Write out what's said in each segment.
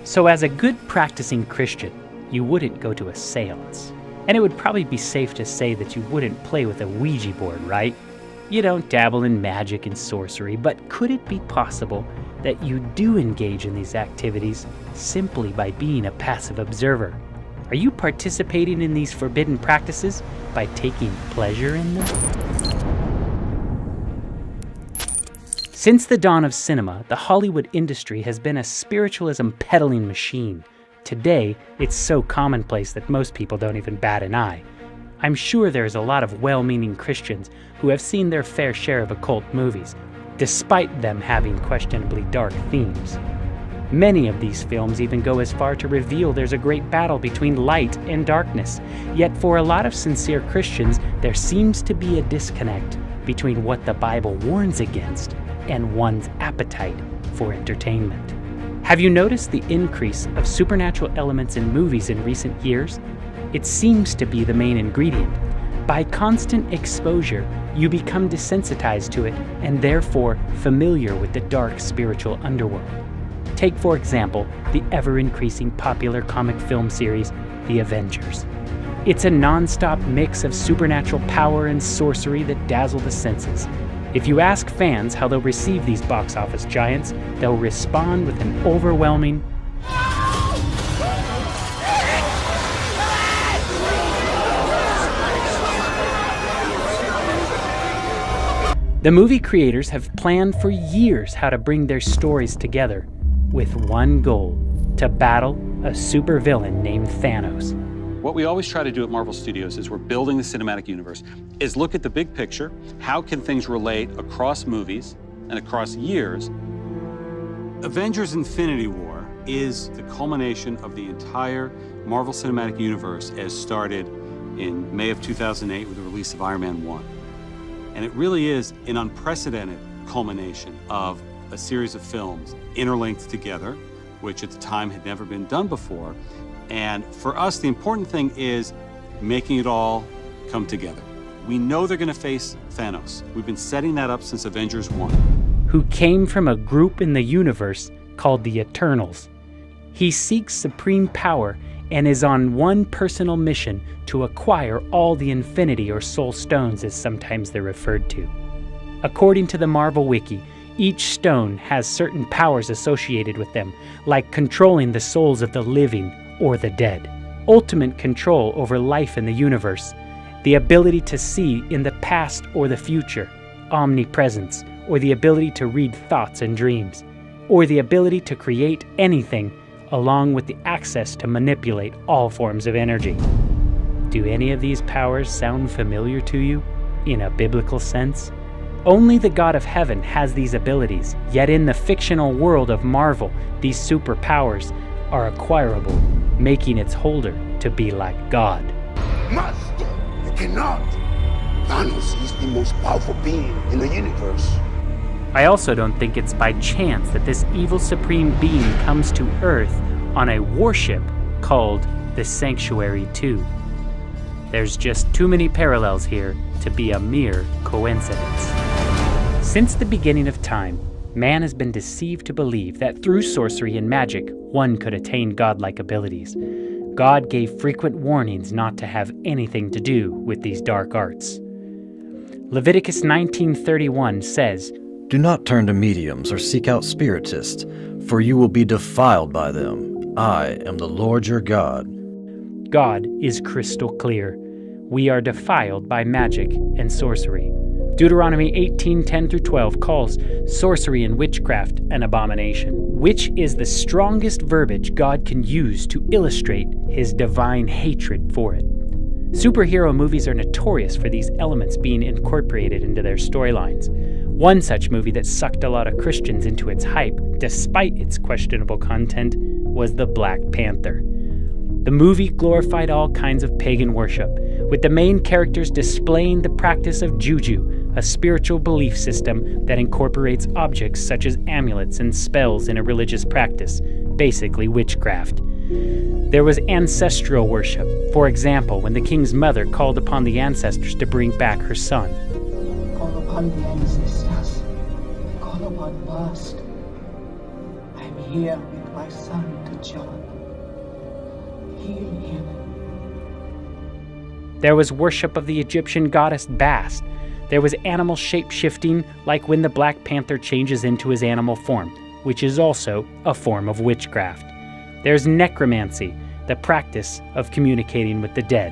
So as a good practicing Christian, you wouldn't go to a seance. And it would probably be safe to say that you wouldn't play with a Ouija board, right? You don't dabble in magic and sorcery, but could it be possible that you do engage in these activities simply by being a passive observer? Are you participating in these forbidden practices by taking pleasure in them? Since the dawn of cinema, the Hollywood industry has been a spiritualism peddling machine. Today, it's so commonplace that most people don't even bat an eye. I'm sure there's a lot of well-meaning Christians who have seen their fair share of occult movies, despite them having questionably dark themes. Many of these films even go as far to reveal there's a great battle between light and darkness. Yet for a lot of sincere Christians, there seems to be a disconnect between what the Bible warns against and one's appetite for entertainment. Have you noticed the increase of supernatural elements in movies in recent years? It seems to be the main ingredient. By constant exposure, you become desensitized to it and therefore familiar with the dark spiritual underworld. Take, for example, the ever-increasing popular comic film series, The Avengers. It's a non-stop mix of supernatural power and sorcery that dazzle the senses. If you ask fans how they'll receive these box office giants, they'll respond with an overwhelming The movie creators have planned for years how to bring their stories together with one goal: to battle a supervillain named Thanos. What we always try to do at Marvel Studios is we're building the cinematic universe, is look at the big picture. How can things relate across movies and across years? Avengers Infinity War is the culmination of the entire Marvel Cinematic Universe as started in May of 2008 with the release of Iron Man 1. And it really is an unprecedented culmination of a series of films interlinked together, which at the time had never been done before. And for us, the important thing is making it all come together. We know they're going to face Thanos. We've been setting that up since Avengers 1. Who came from a group in the universe called the Eternals. He seeks supreme power and is on one personal mission to acquire all the Infinity or Soul Stones, as sometimes they're referred to. According to the Marvel Wiki, each stone has certain powers associated with them, like controlling the souls of the living or the dead, ultimate control over life in the universe, the ability to see in the past or the future, omnipresence, or the ability to read thoughts and dreams, or the ability to create anything, along with the access to manipulate all forms of energy. Do any of these powers sound familiar to you, in a biblical sense? Only the God of heaven has these abilities, yet in the fictional world of Marvel, these superpowers are acquirable, making its holder to be like God. Master, you cannot. Thanos is the most powerful being in the universe. I also don't think it's by chance that this evil supreme being comes to Earth on a warship called the Sanctuary 2. There's just too many parallels here to be a mere coincidence. Since the beginning of time, man has been deceived to believe that through sorcery and magic, one could attain godlike abilities. God gave frequent warnings not to have anything to do with these dark arts. Leviticus 19:31 says, "Do not turn to mediums or seek out spiritists, for you will be defiled by them. I am the Lord your God." God is crystal clear. We are defiled by magic and sorcery. Deuteronomy 18:10-12 calls sorcery and witchcraft an abomination, which is the strongest verbiage God can use to illustrate his divine hatred for it. Superhero movies are notorious for these elements being incorporated into their storylines. One such movie that sucked a lot of Christians into its hype, despite its questionable content, was The Black Panther. The movie glorified all kinds of pagan worship, with the main characters displaying the practice of juju, a spiritual belief system that incorporates objects such as amulets and spells in a religious practice, basically witchcraft. There was ancestral worship. For example, when the king's mother called upon the ancestors to bring back her son. Call upon the ancestors. Call upon the past. I'm here with my son to John. Heal him. There was worship of the Egyptian goddess Bast. There was animal shape-shifting, like when the Black Panther changes into his animal form, which is also a form of witchcraft. There's necromancy, the practice of communicating with the dead.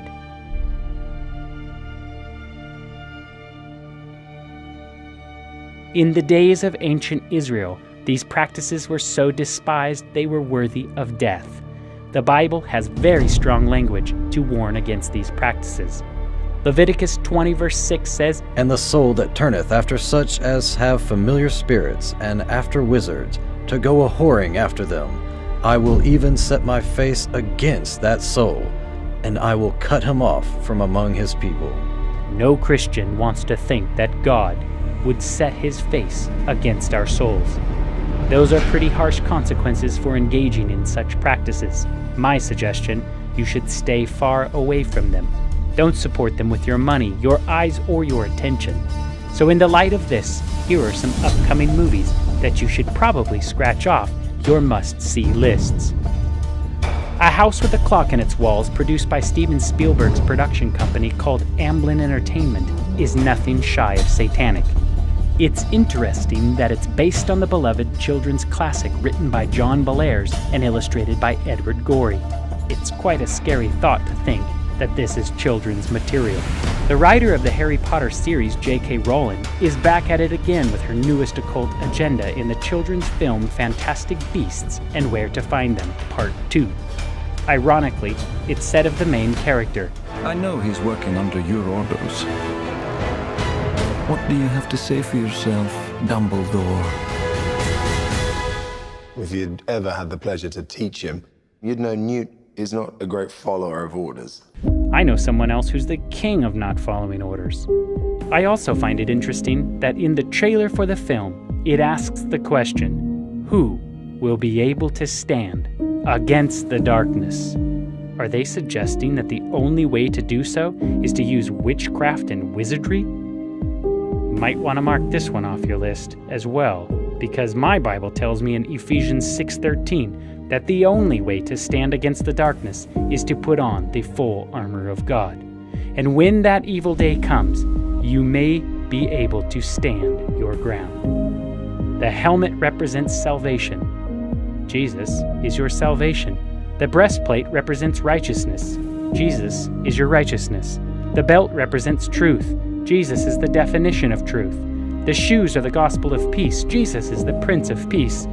In the days of ancient Israel, these practices were so despised they were worthy of death. The Bible has very strong language to warn against these practices. Leviticus 20 verse 6 says, And the soul that turneth after such as have familiar spirits, and after wizards, to go a-whoring after them, I will even set my face against that soul, and I will cut him off from among his people. No Christian wants to think that God would set his face against our souls. Those are pretty harsh consequences for engaging in such practices. My suggestion, you should stay far away from them. Don't support them with your money, your eyes, or your attention. So in the light of this, here are some upcoming movies that you should probably scratch off your must-see lists. A House with a Clock in Its Walls, produced by Steven Spielberg's production company called Amblin Entertainment, is nothing shy of satanic. It's interesting that it's based on the beloved children's classic written by John Bellairs and illustrated by Edward Gorey. It's quite a scary thought to think that this is children's material. The writer of the Harry Potter series, J.K. Rowling, is back at it again with her newest occult agenda in the children's film Fantastic Beasts and Where to Find Them, Part 2. Ironically, it's said of the main character, I know he's working under your orders. What do you have to say for yourself, Dumbledore? If you'd ever had the pleasure to teach him, you'd know Newt is not a great follower of orders. I know someone else who's the king of not following orders. I also find it interesting that in the trailer for the film, it asks the question, who will be able to stand against the darkness? Are they suggesting that the only way to do so is to use witchcraft and wizardry? Might want to mark this one off your list as well, because my Bible tells me in Ephesians 6:13 that the only way to stand against the darkness is to put on the full armor of God. And when that evil day comes, you may be able to stand your ground. The helmet represents salvation. Jesus is your salvation. The breastplate represents righteousness. Jesus is your righteousness. The belt represents truth. Jesus is the definition of truth. The shoes are the gospel of peace. Jesus is the Prince of Peace.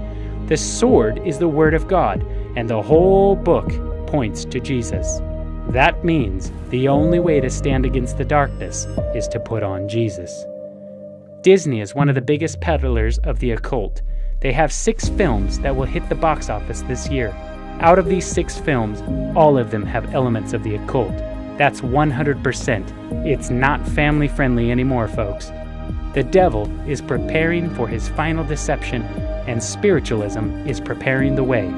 The sword is the Word of God, and the whole book points to Jesus. That means the only way to stand against the darkness is to put on Jesus. Disney is one of the biggest peddlers of the occult. They have 6 films that will hit the box office this year. Out of these 6 films, all of them have elements of the occult. That's 100%. It's not family-friendly anymore, folks. The devil is preparing for his final deception, and spiritualism is preparing the way.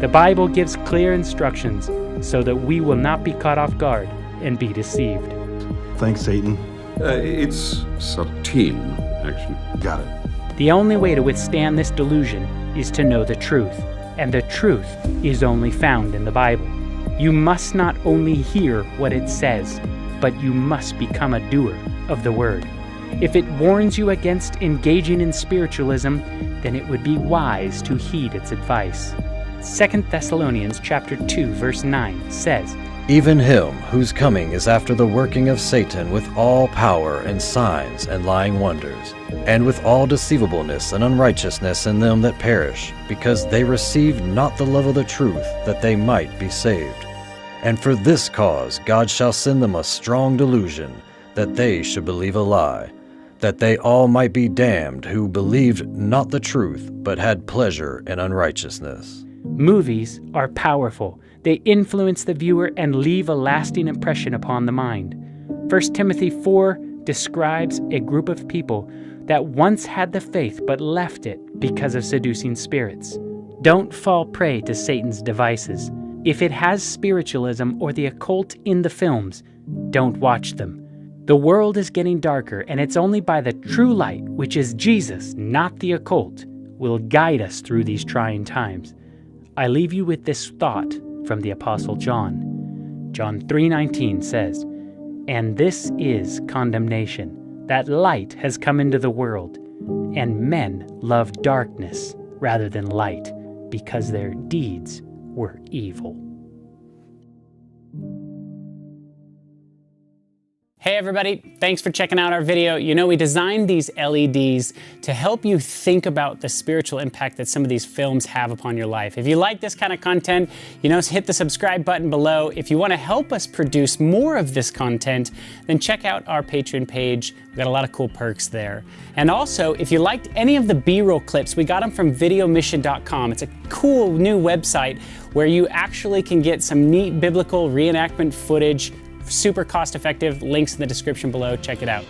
The Bible gives clear instructions so that we will not be caught off guard and be deceived. Thanks, Satan. It's subtle, actually. Got it. The only way to withstand this delusion is to know the truth, and the truth is only found in the Bible. You must not only hear what it says, but you must become a doer of the word. If it warns you against engaging in spiritualism, then it would be wise to heed its advice. 2 Thessalonians chapter 2, verse 9 says, Even him whose coming is after the working of Satan with all power and signs and lying wonders, and with all deceivableness and unrighteousness in them that perish, because they received not the love of the truth, that they might be saved. And for this cause God shall send them a strong delusion, that they should believe a lie, that they all might be damned who believed not the truth, but had pleasure in unrighteousness. Movies are powerful. They influence the viewer and leave a lasting impression upon the mind. 1 Timothy 4 describes a group of people that once had the faith but left it because of seducing spirits. Don't fall prey to Satan's devices. If it has spiritualism or the occult in the films, don't watch them. The world is getting darker, and it's only by the true light, which is Jesus, not the occult, will guide us through these trying times. I leave you with this thought from the Apostle John. John 3:19 says, "And this is condemnation, that light has come into the world, and men love darkness rather than light, because their deeds were evil." Hey everybody, thanks for checking out our video. You know, we designed these LEDs to help you think about the spiritual impact that some of these films have upon your life. If you like this kind of content, you know, hit the subscribe button below. If you want to help us produce more of this content, then check out our Patreon page. We've got a lot of cool perks there. And also, if you liked any of the B-roll clips, we got them from videomission.com. It's a cool new website where you actually can get some neat biblical reenactment footage, super cost-effective. Links in the description below. Check it out.